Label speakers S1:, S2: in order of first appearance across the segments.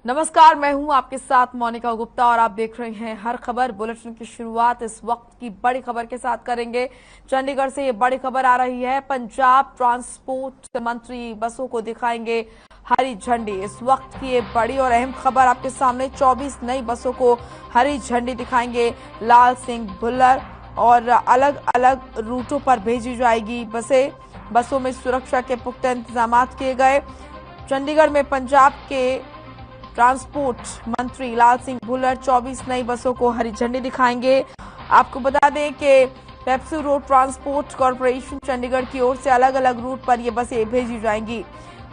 S1: नमस्कार, मैं हूं आपके साथ मोनिका गुप्ता और आप देख रहे हैं हर खबर। बुलेटिन की शुरुआत इस वक्त की बड़ी खबर के साथ करेंगे। चंडीगढ़ से ये बड़ी खबर आ रही है। पंजाब ट्रांसपोर्ट मंत्री बसों को दिखाएंगे हरी झंडी। इस वक्त की ये बड़ी और अहम खबर आपके सामने। 24 नई बसों को हरी झंडी दिखाएंगे लाल सिंह भुल्लर और अलग अलग रूटों पर भेजी जाएगी बसों में सुरक्षा के पुख्ता इंतजाम किए गए। चंडीगढ़ में पंजाब के ट्रांसपोर्ट मंत्री लाल सिंह भुल्लर 24 नई बसों को हरी झंडी दिखाएंगे। आपको बता दें कि Pepsi road transport corporation Chandigarh की ओर से अलग अलग रूट पर ये बसें भेजी जाएंगी।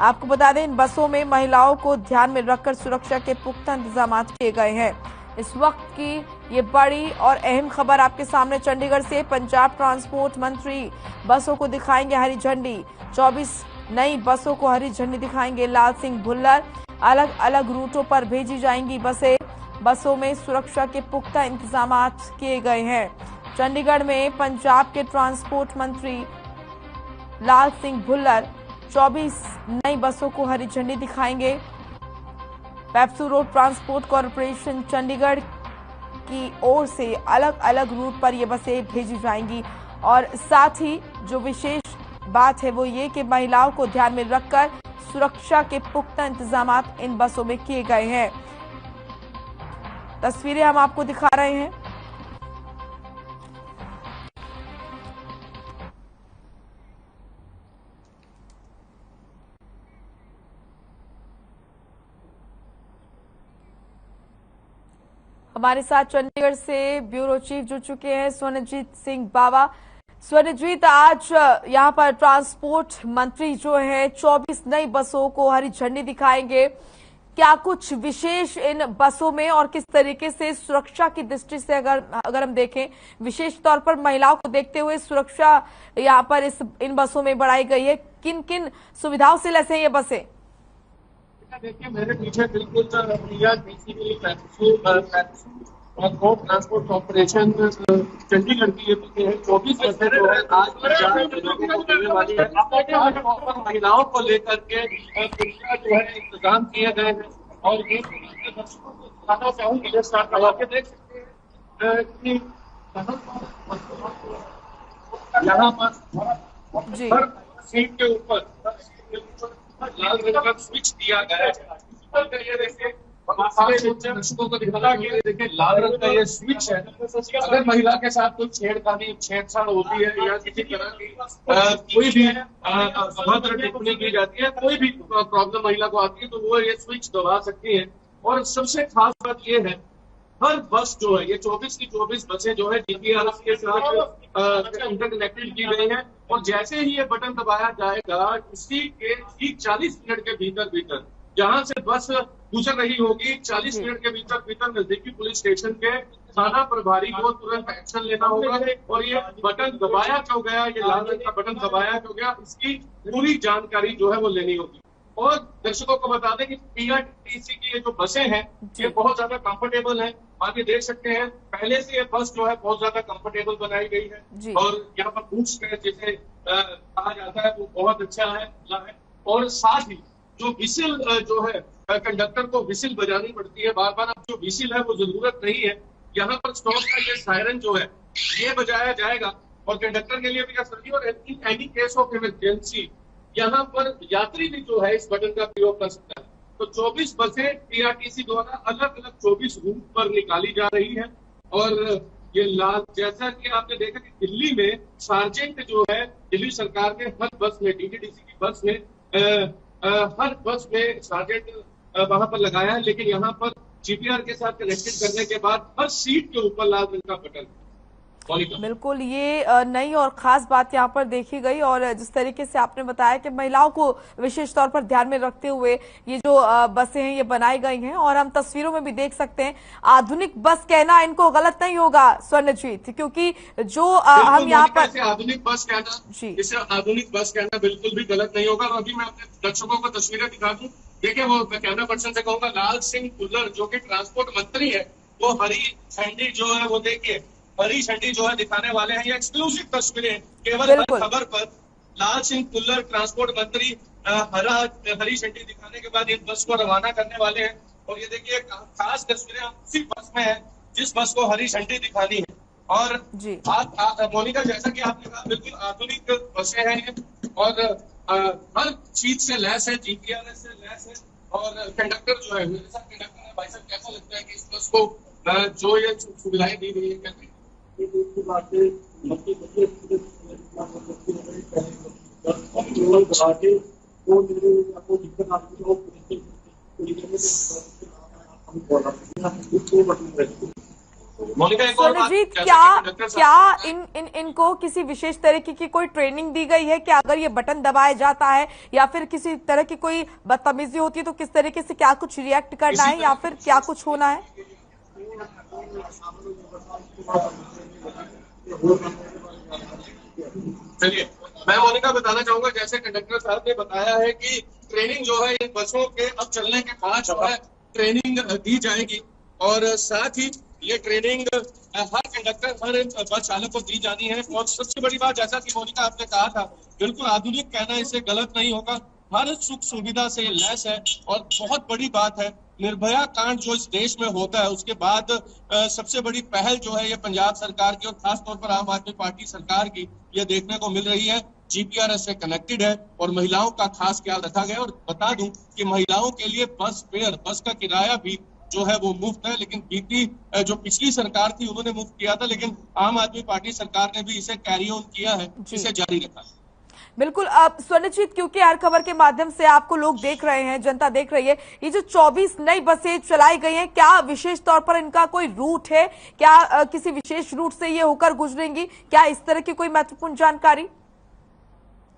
S1: आपको बता दें इन बसों में महिलाओं को ध्यान में रखकर सुरक्षा के पुख्ता इंतजाम किए गए हैं। इस वक्त की ये बड़ी और अहम खबर आपके सामने। चंडीगढ़ से पंजाब ट्रांसपोर्ट मंत्री बसों को दिखाएंगे हरी झंडी। 24 नई बसों को हरी झंडी दिखाएंगे लाल सिंह भुल्लर। अलग अलग रूटों पर भेजी जाएंगी बसों में सुरक्षा के पुख्ता इंतजाम किए गए हैं। चंडीगढ़ में पंजाब के ट्रांसपोर्ट मंत्री लाल सिंह भुल्लर 24 नई बसों को हरी झंडी दिखाएंगे। Pepsi road transport corporation Chandigarh की ओर से अलग अलग रूट पर ये बसें भेजी जाएंगी और साथ ही जो विशेष बात है वो ये कि महिलाओं को ध्यान में रखकर सुरक्षा के पुख्ता इंतजाम इन बसों में किए गए हैं। तस्वीरें हम आपको दिखा रहे हैं। हमारे साथ चंडीगढ़ से ब्यूरो चीफ जुड़ चुके हैं स्वर्णजीत सिंह बावा। स्वर्णजीत, आज यहाँ पर ट्रांसपोर्ट मंत्री जो है 24 नई बसों को हरी झंडी दिखाएंगे। क्या कुछ विशेष इन बसों में और किस तरीके से सुरक्षा की दृष्टि से अगर हम देखें, विशेष तौर पर महिलाओं को देखते हुए सुरक्षा यहाँ पर इन बसों में बढ़ाई गई है। किन किन सुविधाओं से लैस हैं ये बसें?
S2: देखिए, मेरे पीछे बिल्कुल रोड ट्रांसपोर्ट कॉर्पोरेशन चंडीगढ़ की ये 24 बसें जो है आज लोगों को मिलने वाली है। महिलाओं को लेकर के जो है इंतजाम किए गए हैं और ये दिखाना चाहूंगी के देख सकते हैं कि यहाँ पर हर सीट के ऊपर लाल रंग का स्विच दिया गया है। ये देखिए दर्शकों को दिखाना कि देखिए लाल रंग का ये स्विच है। अगर महिला के साथ कोई छेड़छाड़ होती है या किसी तरह की कोई भी अभद्र टिप्पणी की जाती है, कोई भी प्रॉब्लम महिला को आती है तो वो ये स्विच दबा सकती है। और सबसे खास बात ये है, हर बस जो है ये 24 की 24 बसें जो है जीपीआरएस के साथ इंटरकनेक्टेड की गई है और जैसे ही ये बटन दबाया जाएगा इसी के ठीक 40 मिनट के भीतर जहां से बस गुजर रही होगी 40 मिनट के भीतर नजदीकी पुलिस स्टेशन के थाना प्रभारी को तुरंत एक्शन लेना होगा और ये बटन दबाया क्यों गया, ये लाल रंग का बटन दबाया क्यों गया, इसकी पूरी जानकारी जो है वो लेनी होगी। और दर्शकों को बता दें कि पीआरटीसी की ये जो बसें हैं ये बहुत ज्यादा कंफर्टेबल है। आप ये देख सकते हैं पहले से ये बस जो है बहुत ज्यादा कंफर्टेबल बनाई गई है और यहाँ पर बूट स्पेस जिसे कहा जाता है वो बहुत अच्छा है। और साथ ही जो विसिल जो है कंडक्टर को विसिल बजानी पड़ती है बार बार, अब जो विसिल है वो जरूरत नहीं है। यहाँ पर स्टॉप का ये सायरन जो है ये बजाया जाएगा और कंडक्टर के लिए भी असर और एनी केस ऑफ इमरजेंसी यहाँ पर यात्री भी जो है इस बटन का प्रयोग कर सकता है। तो 24 बसें पीआरटीसी द्वारा अलग अलग 24 रूट पर निकाली जा रही है और ये लाल, जैसा कि आपने देखा कि दिल्ली में सार्जेंट जो है दिल्ली सरकार के हर बस में, डीटीडीसी की बस में हर बस में सार्जेंट वहां पर लगाया है, लेकिन यहाँ पर जीपीआर के साथ कनेक्टेड करने के बाद हर सीट के ऊपर लाल रंग का बटन।
S1: बिल्कुल, ये नई और खास बात यहाँ पर देखी गई और जिस तरीके से आपने बताया कि महिलाओं को विशेष तौर पर ध्यान में रखते हुए ये जो बसें हैं ये बनाई गई हैं और हम तस्वीरों में भी देख सकते हैं। आधुनिक बस कहना इनको गलत नहीं होगा स्वर्णजीत, क्योंकि जो हम यहाँ पर
S2: आधुनिक बस कहना, इसे आधुनिक बस कहना बिल्कुल भी गलत नहीं होगा। और अभी मैं अपने दर्शकों को तस्वीरें दिखा दूं। देखिए, वो कैमरा पर्सन से कहूंगा, लाल सिंह भुल्लर जो की ट्रांसपोर्ट मंत्री है वो हरी झंडी जो है वो देखिए हरी झंडी जो है दिखाने वाले हैं। ये एक्सक्लूसिव तस्वीरें केवल हर खबर पर लाल सिंह भुल्लर ट्रांसपोर्ट मंत्री हरी झंडी दिखाने के बाद इस बस को रवाना करने वाले हैं। और ये देखिए खास तस्वीरें हम उसी बस में है जिस बस को हरी झंडी दिखानी है। और मोनिका, जैसा कि आपने कहा, बिल्कुल आधुनिक बसें हैं ये, और हर चीज से लैस है, जीपीआरएस से लैस है। और कंडक्टर जो है, मेरे साथ कंडक्टर है। भाई साहब, कैसा लगता है कि इस बस को जो ये सुविधाएं दी गई है, कैसे?
S1: स्वर्णजीत, क्या इनको किसी विशेष तरीके की कोई ट्रेनिंग दी गई है कि अगर ये बटन दबाया जाता है या फिर किसी तरह की कोई बदतमीजी होती है तो किस तरीके से क्या कुछ रिएक्ट करना है या फिर क्या कुछ होना है?
S2: चलिए, मैं मोनिका बताना चाहूंगा, जैसे कंडक्टर साहब ने बताया है कि ट्रेनिंग जो है इन बसों के अब चलने के बाद जो है ट्रेनिंग दी जाएगी। और साथ ही ये ट्रेनिंग हर कंडक्टर, हर बस चालक को दी जानी है। और सबसे बड़ी बात, जैसा कि मोनिका आपने कहा था, बिल्कुल आधुनिक कहना इससे गलत नहीं होगा, हर सुख सुविधा से लैस है। और बहुत बड़ी बात है, निर्भया कांड जो इस देश में होता है उसके बाद सबसे बड़ी पहल जो है ये पंजाब सरकार की और खासतौर पर आम आदमी पार्टी सरकार की ये देखने को मिल रही है। जीपीआरएस से कनेक्टेड है और महिलाओं का खास ख्याल रखा गया। और बता दूं कि महिलाओं के लिए बस फेयर, बस का किराया भी जो है वो मुफ्त है। लेकिन बीती जो पिछली सरकार थी उन्होंने मुफ्त किया था, लेकिन आम आदमी पार्टी सरकार ने भी इसे कैरी ऑन किया है, इसे जारी रखा।
S1: बिल्कुल। अब स्वर्णजीत, क्योंकि हर खबर के माध्यम से आपको लोग देख रहे हैं, जनता देख रही है, ये जो 24 नई बसें चलाई गई हैं, क्या विशेष तौर पर इनका कोई रूट है? क्या किसी विशेष रूट से ये होकर गुजरेंगी? क्या इस तरह की कोई महत्वपूर्ण जानकारी?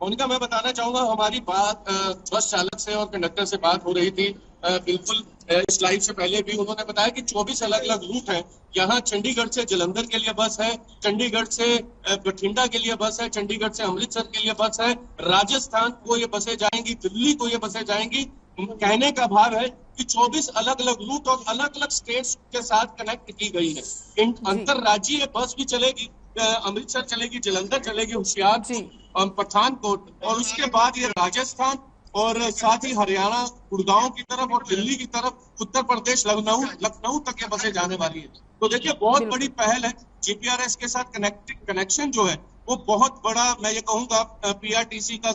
S2: उनका मैं बताना चाहूंगा, हमारी बात बस चालक से और कंडक्टर से बात हो रही थी बिल्कुल इस लाइव से पहले भी। उन्होंने बताया कि 24 अलग अलग रूट है। यहाँ चंडीगढ़ से जलंधर के लिए बस है, चंडीगढ़ से बठिंडा के लिए बस है, चंडीगढ़ से अमृतसर के लिए बस है, राजस्थान को ये बसें जाएंगी, दिल्ली को ये बसें जाएंगी। कहने का भाव है कि 24 अलग अलग रूट और अलग अलग स्टेट्स के साथ कनेक्ट की गई है। अंतरराज्यीय बस भी चलेगी, अमृतसर चलेगी, जलंधर चलेगी, होशियारपुर, पठानकोट, और उसके बाद ये राजस्थान और साथ ही हरियाणा, गुड़गांव की तरफ और दिल्ली की तरफ, उत्तर प्रदेश, लखनऊ तक ये बसें जाने वाली है। तो देखिए, बहुत बड़ी पहल है। जीपीआरएस के साथ कनेक्शन जो है वो बहुत बड़ा, मैं ये कहूंगा, पीआरटीसी का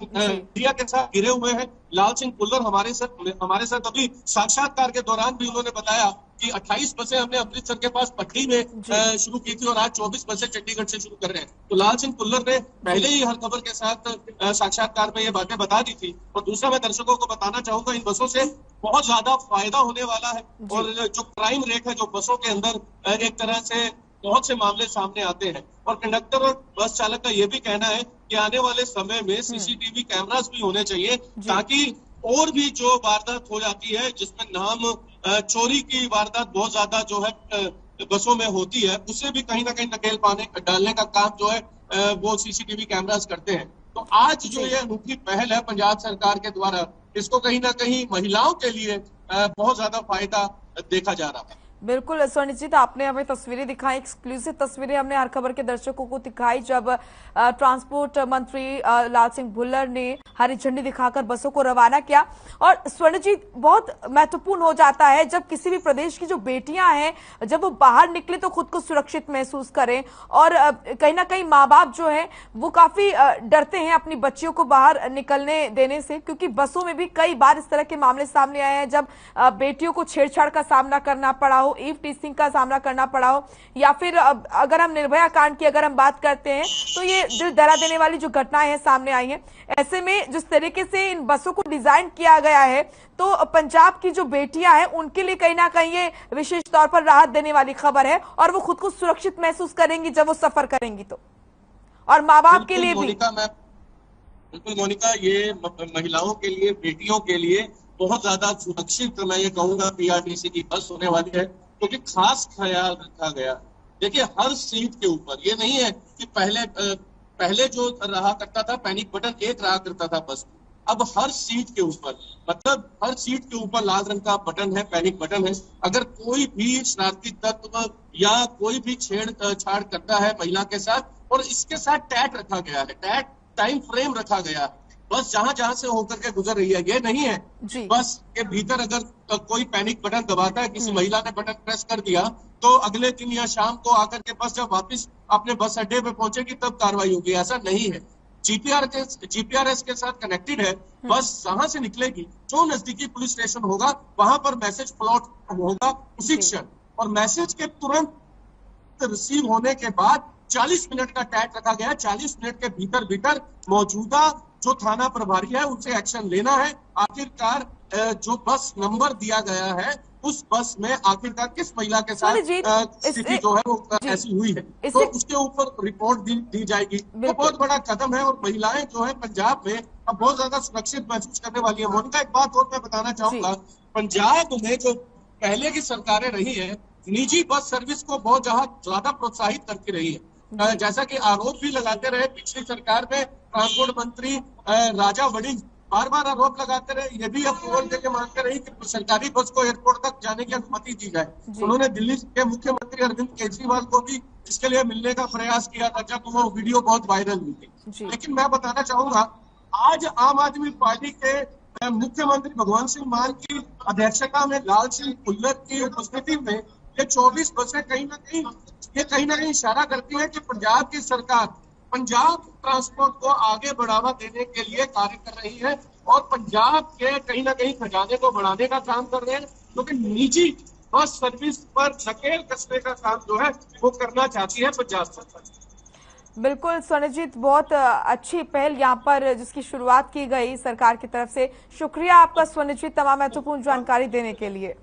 S2: इंडिया के साथ गिरे हुए हैं। लाल सिंह पुल्लर हमारे साथ अभी साक्षात्कार के दौरान भी उन्होंने बताया कि 28 बसें हमने अमृतसर के पास पट्टी में शुरू की थी और आज 24 बसें चंडीगढ़ से शुरू कर रहे हैं। तो लाल सिंह पुल्लर ने पहले ही हर खबर के साथ साक्षात्कार में ये बातें बता दी थी। और दूसरा, मैं दर्शकों को बताना चाहूंगा, इन बसों से बहुत ज्यादा फायदा होने वाला है। और जो क्राइम रेट है, जो बसों के अंदर एक तरह से बहुत से मामले सामने आते हैं। और कंडक्टर और बस चालक का ये भी कहना है कि आने वाले समय में सीसीटीवी कैमरास भी होने चाहिए, ताकि और भी जो वारदात हो जाती है, जिसमें नाम चोरी की वारदात बहुत ज्यादा जो है बसों में होती है, उसे भी कहीं ना कहीं नकेल डालने का काम जो है वो सीसीटीवी कैमरास करते हैं। तो आज जो ये अनूठी पहल है पंजाब सरकार के द्वारा, इसको कहीं ना कहीं महिलाओं के लिए बहुत ज्यादा फायदा देखा जा रहा है।
S1: बिल्कुल स्वर्णजीत, आपने हमें तस्वीरें दिखाई, एक्सक्लूसिव तस्वीरें हमने हर खबर के दर्शकों को दिखाई, जब ट्रांसपोर्ट मंत्री लाल सिंह भुल्लर ने हरी झंडी दिखाकर बसों को रवाना किया। और स्वर्णजीत, बहुत महत्वपूर्ण हो जाता है जब किसी भी प्रदेश की जो बेटियां हैं, जब वो बाहर निकले तो खुद को सुरक्षित महसूस करें। और कहीं ना कहीं माँ बाप जो है वो काफी डरते हैं अपनी बच्चियों को बाहर निकलने देने से, क्योंकि बसों में भी कई बार इस तरह के मामले सामने आए हैं जब बेटियों को छेड़छाड़ का सामना करना पड़ा, ईव टीजिंग का सामना करना पड़ा हो, या फिर अगर हम निर्भया कांड की अगर हम बात करते हैं तो ये दिल दहला देने वाली जो घटनाएं हैं सामने आई हैं। ऐसे में जिस तरीके से इन बसों को डिजाइन किया गया है, तो पंजाब की जो बेटियां हैं उनके लिए कहीं ना कहीं ये विशेष तौर पर राहत देने वाली खबर है, और वो खुद को सुरक्षित महसूस करेंगी जब वो सफर करेंगी तो, और माँ बाप के लिए भी।
S2: बिल्कुल मोनिका, ये महिलाओं के लिए, बेटियों के लिए बहुत ज्यादा सुरक्षित, मैं ये कहूंगा, पीआरटीसी की बस होने वाली है, क्योंकि खास ख्याल रखा गया। देखिए, हर सीट के ऊपर ये नहीं है कि पहले जो रहा करता था पैनिक बटन एक रहा करता था बस, अब हर सीट के ऊपर, मतलब हर सीट के ऊपर लाल रंग का बटन है, पैनिक बटन है। अगर कोई भी शरारती तत्व या कोई भी छेड़छाड़ करता है महिला के साथ, और इसके साथ टैट रखा गया है, टैट टाइम फ्रेम रखा गया है बस जहां जहां से होकर के गुजर रही है। ये नहीं है
S1: जी।
S2: बस के भीतर अगर कोई पैनिक बटन दबाता है, किसी महिला ने बटन प्रेस कर दिया, तो अगले दिन या शाम को आकर के बस जब वापस अपने बस अड्डे पे पहुंचेगी तब कार्रवाई होगी। ऐसा नहीं है। जीपीआरएस के साथ कनेक्टेड है। बस जहां से निकलेगी, जो नजदीकी पुलिस स्टेशन होगा, वहां पर मैसेज प्लॉट होगा उसी क्षण, और मैसेज के तुरंत रिसीव होने के बाद 40 मिनट का टैग रखा गया है। 40 मिनट के भीतर भीतर मौजूदा जो थाना प्रभारी है उनसे एक्शन लेना है। आखिरकार जो बस नंबर दिया गया है, उस बस में आखिरकार किस महिला के साथ स्थिति जो है वो ऐसी हुई है, तो उसके ऊपर रिपोर्ट दी जाएगी। तो बहुत बड़ा कदम है, और महिलाएं जो है पंजाब में अब बहुत ज्यादा सुरक्षित महसूस करने वाली है। मोनिका, एक बात और मैं बताना चाहूंगा, पंजाब में जो पहले की सरकारें रही है, निजी बस सर्विस को बहुत ज्यादा प्रोत्साहित करती रही है। जैसा कि आरोप भी लगाते रहे पिछली सरकार में ट्रांसपोर्ट मंत्री राजा वड़िंग बार बार आरोप लगाते रहे, ये भी अप्रूवल देके मांगते रही कि सरकारी बस को एयरपोर्ट तक जाने की अनुमति दी जाए। उन्होंने दिल्ली के मुख्यमंत्री अरविंद केजरीवाल को भी इसके लिए मिलने का प्रयास किया था, जब वो वीडियो बहुत वायरल हुई थी। लेकिन मैं बताना चाहूंगा, आज आम आदमी पार्टी के मुख्यमंत्री भगवंत सिंह मान की अध्यक्षता में लाल सिंह खुल्लर की उपस्थिति में ये 24 बसें कहीं ना कहीं इशारा करती है कि पंजाब की सरकार पंजाब ट्रांसपोर्ट को आगे बढ़ावा देने के लिए कार्य कर रही है, और पंजाब के कहीं ना कहीं खजाने को बढ़ाने का काम कर रहे हैं, क्योंकि निजी बस सर्विस पर नकेल कसने का काम जो है वो करना चाहती है पंजाब सरकार।
S1: बिल्कुल स्वर्णजीत, बहुत अच्छी पहल यहाँ पर जिसकी शुरुआत की गई सरकार की तरफ से। शुक्रिया आपका स्वर्णजीत, तमाम महत्वपूर्ण जानकारी देने के लिए।